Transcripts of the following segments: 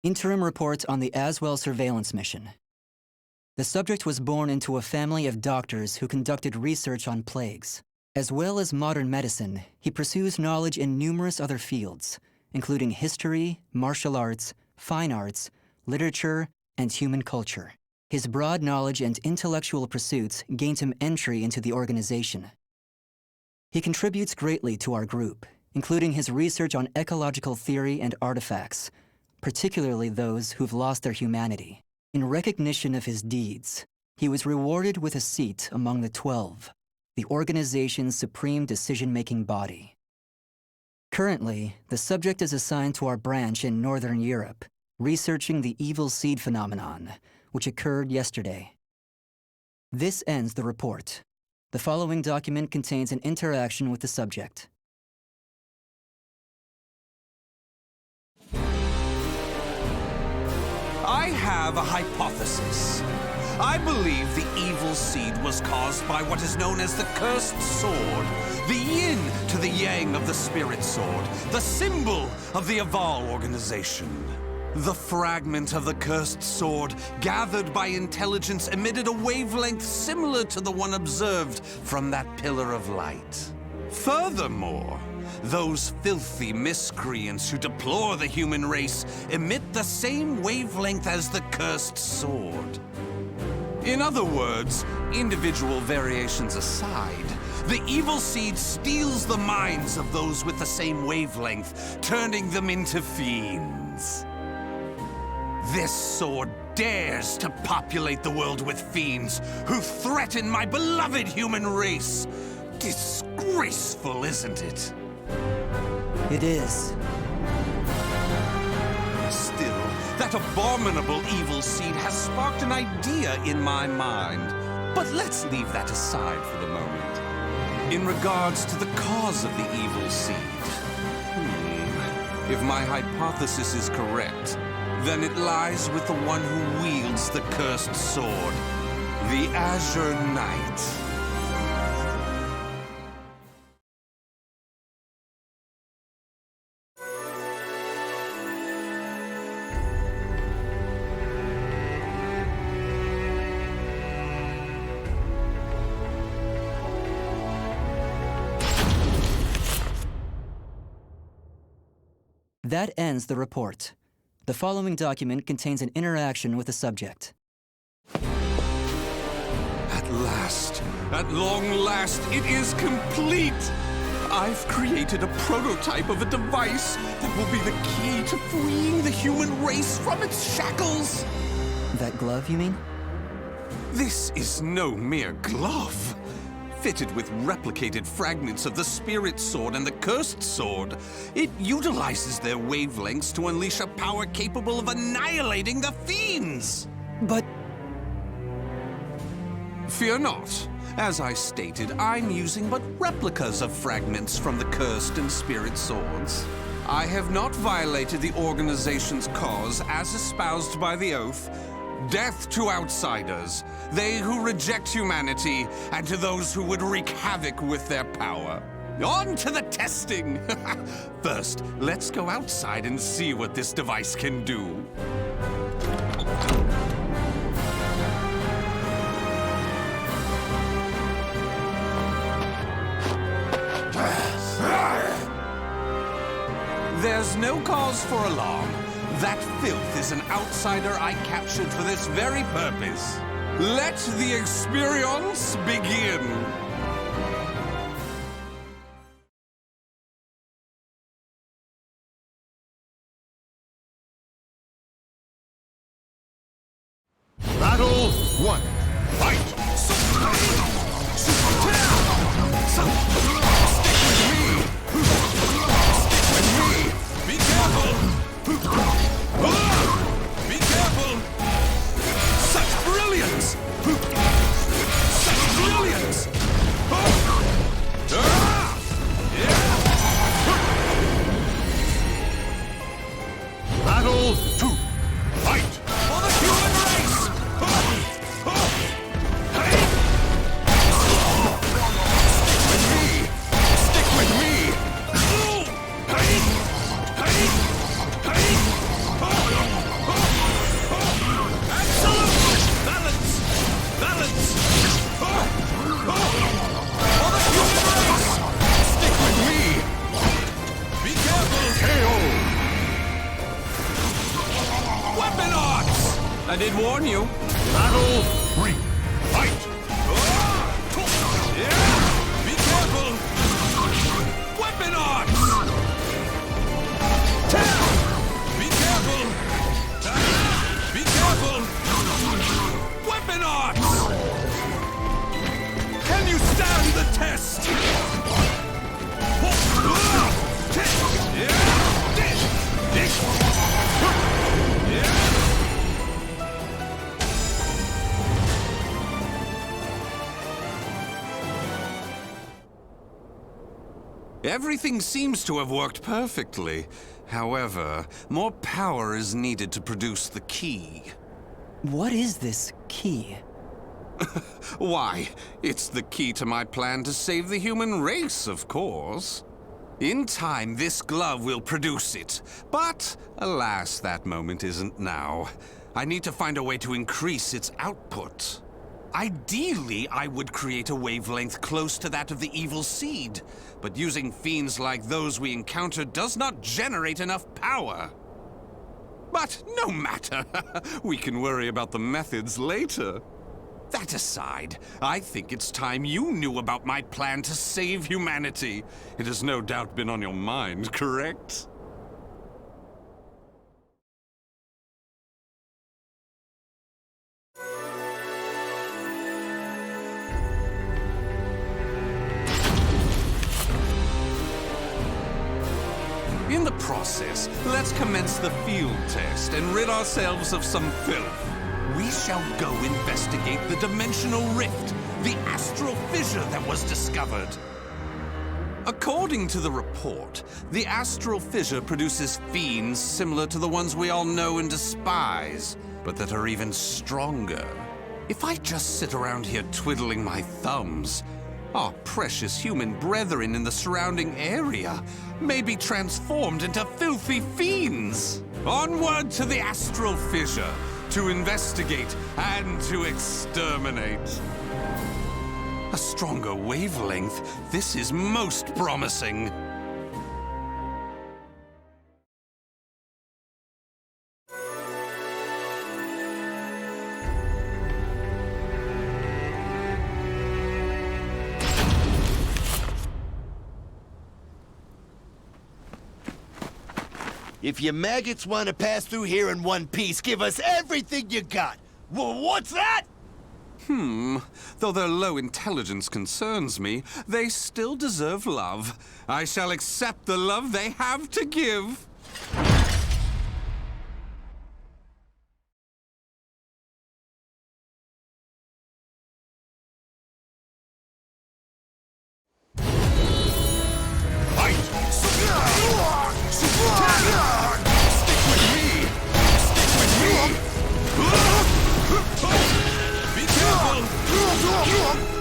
Interim report on the Azwel surveillance mission. The subject was born into a family of doctors who conducted research on plagues. As well as modern medicine, he pursues knowledge in numerous other fields, including history, martial arts, fine arts, literature, and human culture. His broad knowledge and intellectual pursuits gained him entry into the organization. He contributes greatly to our group, including his research on ecological theory and artifacts, particularly those who've lost their humanity. In recognition of his deeds, he was rewarded with a seat among the 12, the organization's supreme decision-making body. Currently, the subject is assigned to our branch in Northern Europe, researching the evil seed phenomenon, which occurred yesterday. This ends the report. The following document contains an interaction with the subject. I have a hypothesis. I believe the evil seed was caused by what is known as the cursed sword, the yin to the yang of the spirit sword, the symbol of the Aval organization. The fragment of the cursed sword, gathered by intelligence, emitted a wavelength similar to the one observed from that pillar of light. Furthermore, those filthy miscreants who deplore the human race emit the same wavelength as the cursed sword. In other words, individual variations aside, the evil seed steals the minds of those with the same wavelength, turning them into fiends. This sword dares to populate the world with fiends who threaten my beloved human race. Disgraceful, isn't it? It is. Still, that abominable evil seed has sparked an idea in my mind. But let's leave that aside for the moment. In regards to the cause of the evil seed, if my hypothesis is correct, then it lies with the one who wields the cursed sword, the Azure Knight. That ends the report. The following document contains an interaction with the subject. At long last, it is complete! I've created a prototype of a device that will be the key to freeing the human race from its shackles! That glove, you mean? This is no mere glove. Fitted with replicated fragments of the Spirit Sword and the Cursed Sword, it utilizes their wavelengths to unleash a power capable of annihilating the fiends! But... Fear not. As I stated, I'm using but replicas of fragments from the Cursed and Spirit Swords. I have not violated the organization's cause as espoused by the oath. Death to outsiders, they who reject humanity, and to those who would wreak havoc with their power. On to the testing! First, let's go outside and see what this device can do. There's no cause for alarm. That filth is an outsider I captured for this very purpose. Let the experience begin! Battle 1. Fight! Be careful! Be careful! Such brilliance! Such brilliance! Battle 2. Fight! For the human race! warn you. Battle 3. Fight! Be careful! Weapon arts! Be careful! Be careful! Weapon arts! Can you stand the test? Everything seems to have worked perfectly. However, more power is needed to produce the key. What is this key? Why, it's the key to my plan to save the human race, of course. In time, this glove will produce it. But, alas, that moment isn't now. I need to find a way to increase its output. Ideally, I would create a wavelength close to that of the evil seed, but using fiends like those we encountered does not generate enough power. But no matter, we can worry about the methods later. That aside, I think it's time you knew about my plan to save humanity. It has no doubt been on your mind, correct? In the process, let's commence the field test and rid ourselves of some filth. We shall go investigate the dimensional rift, the astral fissure that was discovered. According to the report, the astral fissure produces fiends similar to the ones we all know and despise, but that are even stronger. If I just sit around here twiddling my thumbs, our precious human brethren in the surrounding area may be transformed into filthy fiends. Onward to the astral fissure, to investigate and to exterminate. A stronger wavelength, this is most promising. If you maggots want to pass through here in one piece, give us everything you got. What's that? Though their low intelligence concerns me, they still deserve love. I shall accept the love they have to give.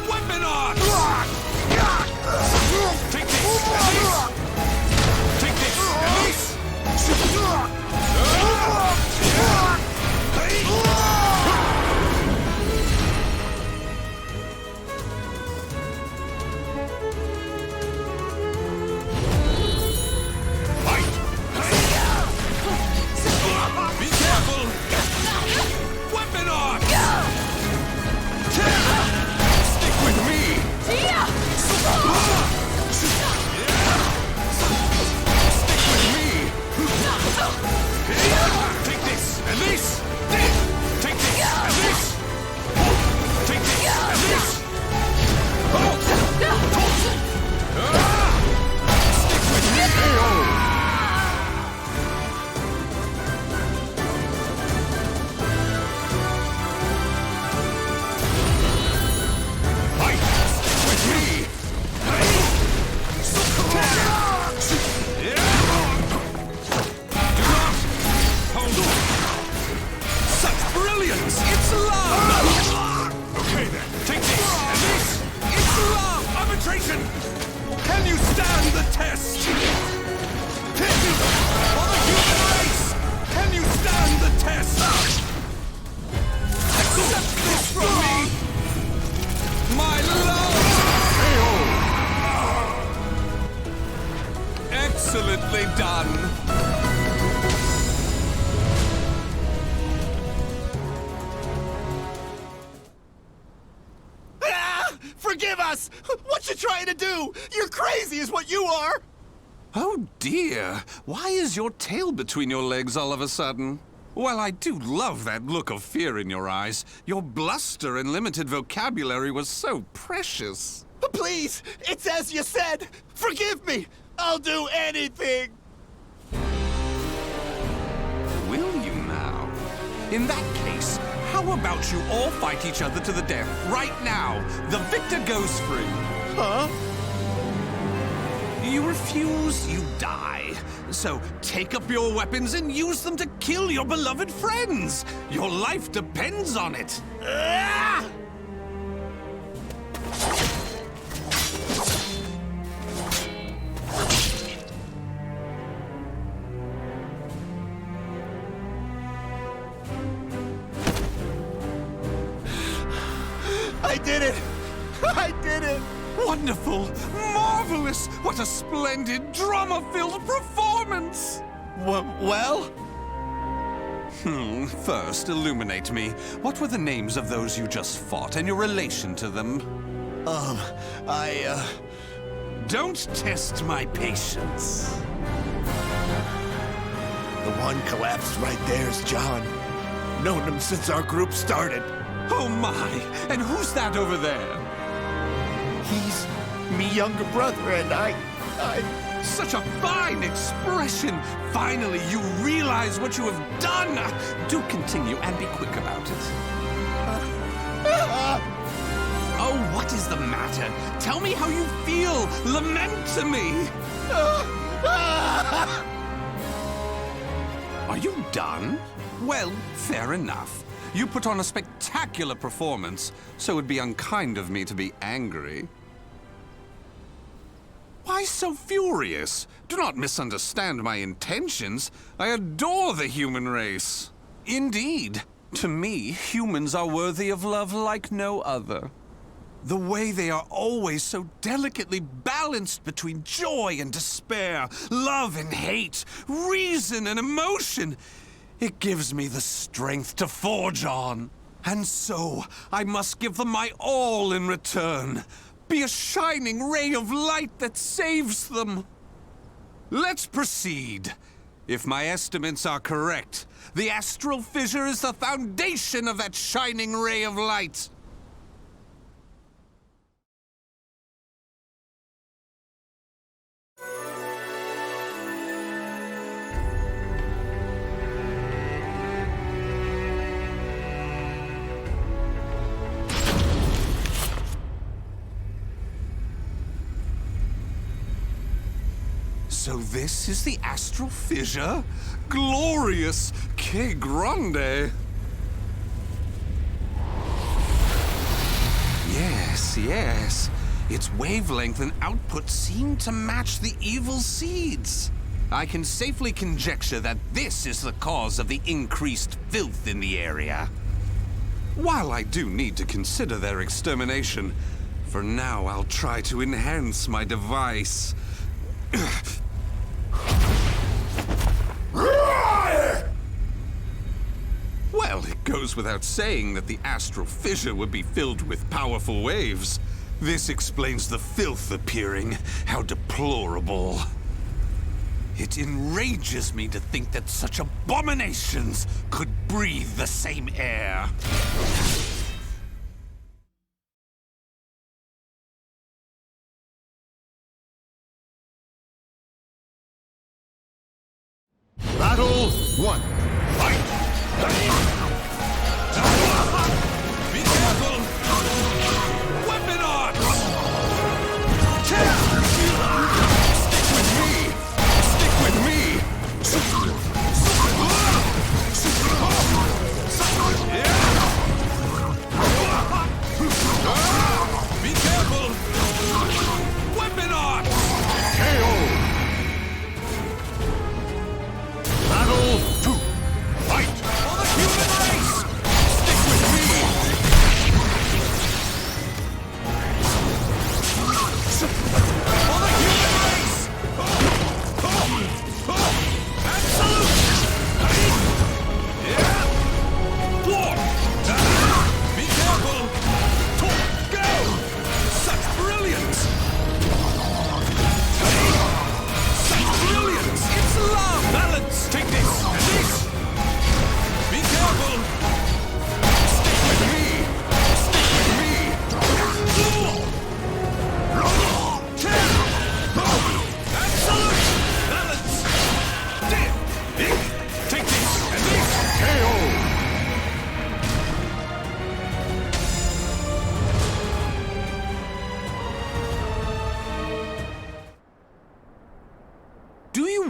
Weapon arts! Take this, Elise! Take this, Elise! Be careful! Weapon arts! Stick with me! Stick with me! Take this, Elise! Take this, Elise! Take this, Elise! Stick with me! Such brilliance! It's love! Okay then, take this, and this! It's love! Arbitration! Can you stand the test? For the human race! Can you stand the test? Accept this from me! My love! Excellently done! to do? You're crazy is what you are! Oh dear, why is your tail between your legs all of a sudden? Well, I do love that look of fear in your eyes. Your bluster and limited vocabulary was so precious. But please, it's as you said. Forgive me. I'll do anything. Will you now? In that case, how about you all fight each other to the death right now? The victor goes free. Huh? You refuse, you die. So take up your weapons and use them to kill your beloved friends. Your life depends on it. Ah! I did it! I did it! Wonderful! Marvelous! What a splendid, drama-filled performance! Well? First, illuminate me. What were the names of those you just fought and your relation to them? Don't test my patience. The one collapsed right there's John. Known him since our group started. Oh my! And who's that over there? He's me younger brother, and I... Such a fine expression! Finally, you realize what you have done! Do continue and be quick about it. Oh, what is the matter? Tell me how you feel! Lament to me! Are you done? Well, fair enough. You put on a spectacular performance, so it would be unkind of me to be angry. Why so furious? Do not misunderstand my intentions. I adore the human race. Indeed, to me, humans are worthy of love like no other. The way they are always so delicately balanced between joy and despair, love and hate, reason and emotion. It gives me the strength to forge on. And so, I must give them my all in return. Be a shining ray of light that saves them. Let's proceed. If my estimates are correct, the astral fissure is the foundation of that shining ray of light. So this is the astral fissure? Glorious! Que grande! Yes. Its wavelength and output seem to match the evil seeds. I can safely conjecture that this is the cause of the increased filth in the area. While I do need to consider their extermination, for now I'll try to enhance my device. Well, it goes without saying that the astral fissure would be filled with powerful waves. This explains the filth appearing. How deplorable. It enrages me to think that such abominations could breathe the same air. Battle 1. Fight! Be careful! Weapon on! Stick with me! Stick with me! Be careful! Weapon on! KO! Battle 2. Fight! For the human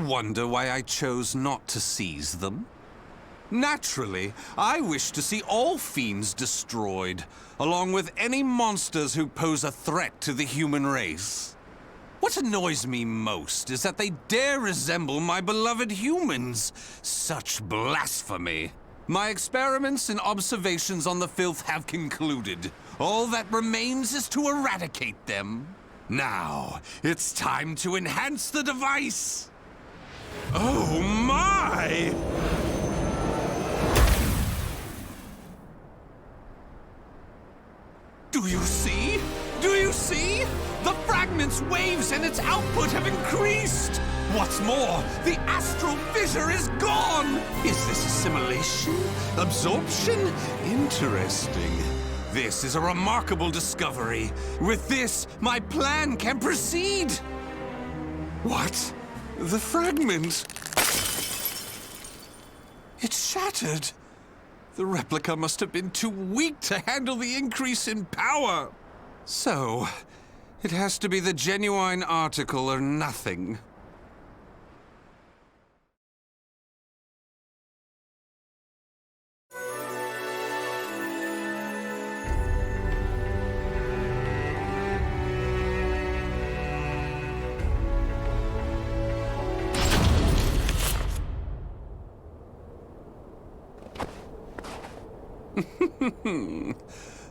wonder why I chose not to seize them? Naturally, I wish to see all fiends destroyed, along with any monsters who pose a threat to the human race. What annoys me most is that they dare resemble my beloved humans. Such blasphemy. My experiments and observations on the filth have concluded. All that remains is to eradicate them. Now, it's time to enhance the device. Oh my! Do you see? Do you see? The fragment's waves and its output have increased! What's more, the astral fissure is gone! Is this assimilation? Absorption? Interesting. This is a remarkable discovery. With this, my plan can proceed! What? The fragment? It's shattered! The replica must have been too weak to handle the increase in power. So, it has to be the genuine article or nothing.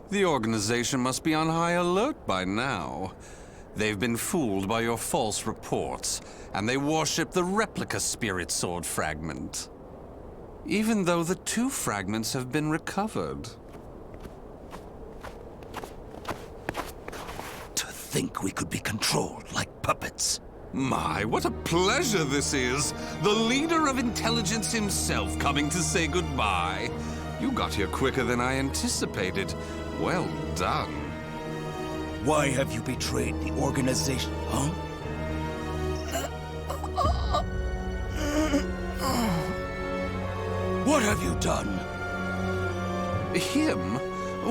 The organization must be on high alert by now. They've been fooled by your false reports, and they worship the replica spirit sword fragment. Even though the two fragments have been recovered. To think we could be controlled like puppets. My, what a pleasure this is! The leader of intelligence himself coming to say goodbye. You got here quicker than I anticipated. Well done. Why have you betrayed the organization, huh? What have you done? Him?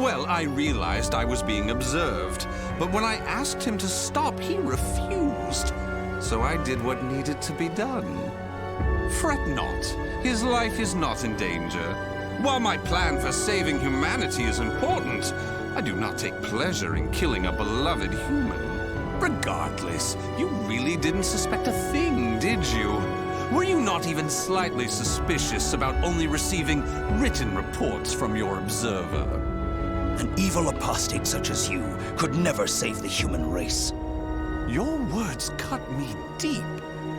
Well, I realized I was being observed, but when I asked him to stop, he refused. So I did what needed to be done. Fret not. His life is not in danger. While my plan for saving humanity is important, I do not take pleasure in killing a beloved human. Regardless, you really didn't suspect a thing, did you? Were you not even slightly suspicious about only receiving written reports from your observer? An evil apostate such as you could never save the human race. Your words cut me deep.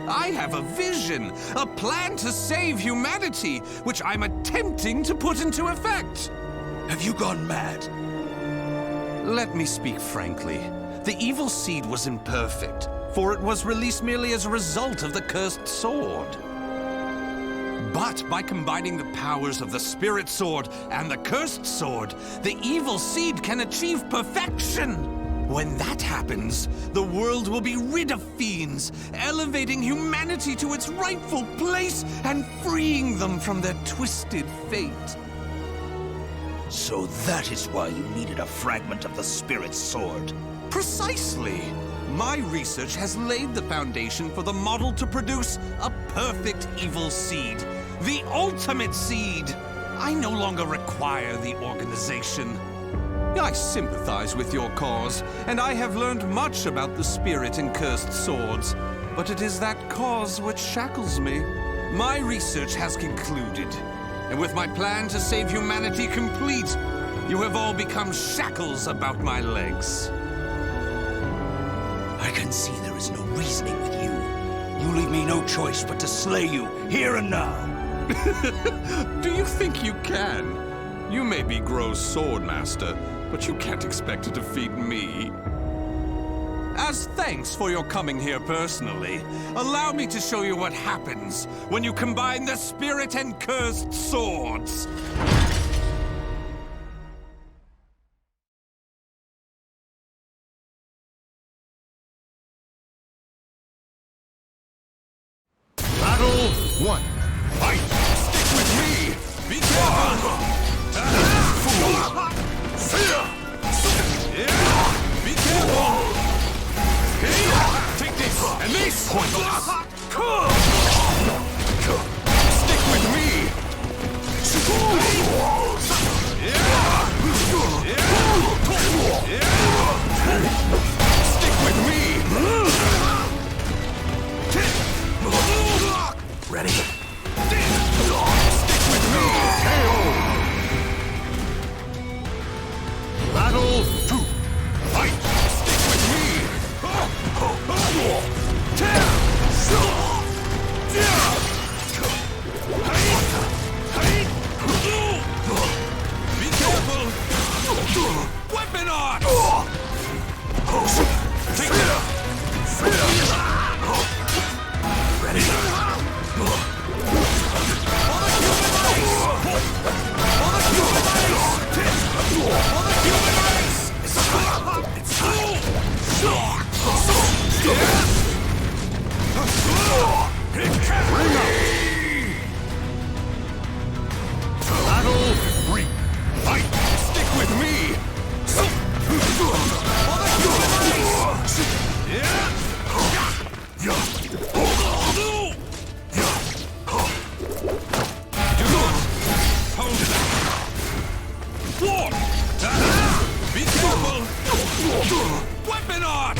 I have a vision, a plan to save humanity, which I'm attempting to put into effect. Have you gone mad? Let me speak frankly. The evil seed was imperfect, for it was released merely as a result of the cursed sword. But by combining the powers of the spirit sword and the cursed sword, the evil seed can achieve perfection. When that happens, the world will be rid of fiends, elevating humanity to its rightful place and freeing them from their twisted fate. So that is why you needed a fragment of the spirit sword. Precisely. My research has laid the foundation for the model to produce a perfect evil seed. The ultimate seed. I no longer require the organization. I sympathize with your cause, and I have learned much about the spirit and cursed swords. But it is that cause which shackles me. My research has concluded, and with my plan to save humanity complete, you have all become shackles about my legs. I can see there is no reasoning with you. You leave me no choice but to slay you, here and now. Do you think you can? You may be Gro's swordmaster, but you can't expect to defeat me. As thanks for your coming here personally, allow me to show you what happens when you combine the spirit and cursed swords. Battle 1. Fight! Stick with me! Be careful! Be careful! Take this! And this! Be careful! Weapon arts! Take it! Ready? Battle 3. Fight! Stick with me! Be careful! Weapon art!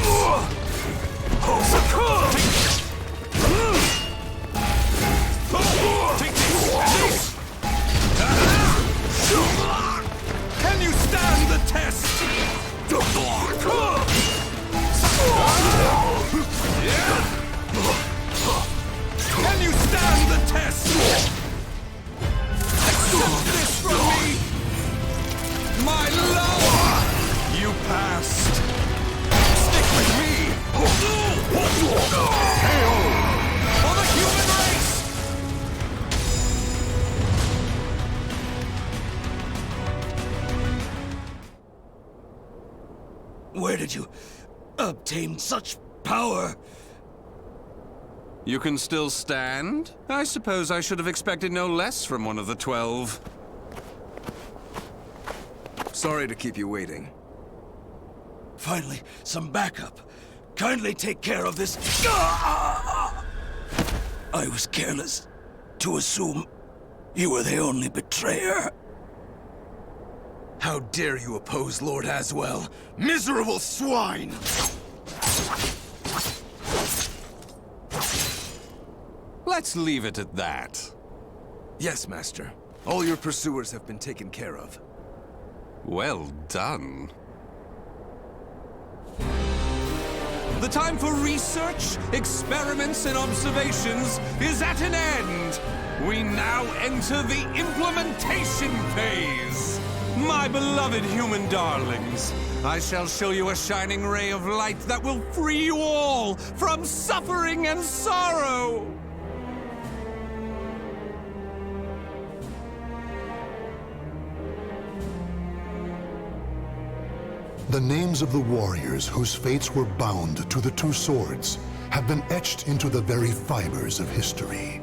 Take this! Can you stand the test? Can you stand the test? Accept this from me! My love! You passed! Stick with me! For the human race! Where did you obtain such power? You can still stand? I suppose I should have expected no less from one of the 12. Sorry to keep you waiting. Finally, some backup. Kindly take care of this. I was careless to assume you were the only betrayer. How dare you oppose Lord Azwel? Miserable swine! Let's leave it at that. Yes, Master. All your pursuers have been taken care of. Well done. The time for research, experiments, and observations is at an end. We now enter the implementation phase. My beloved human darlings, I shall show you a shining ray of light that will free you all from suffering and sorrow. The names of the warriors whose fates were bound to the two swords have been etched into the very fibers of history.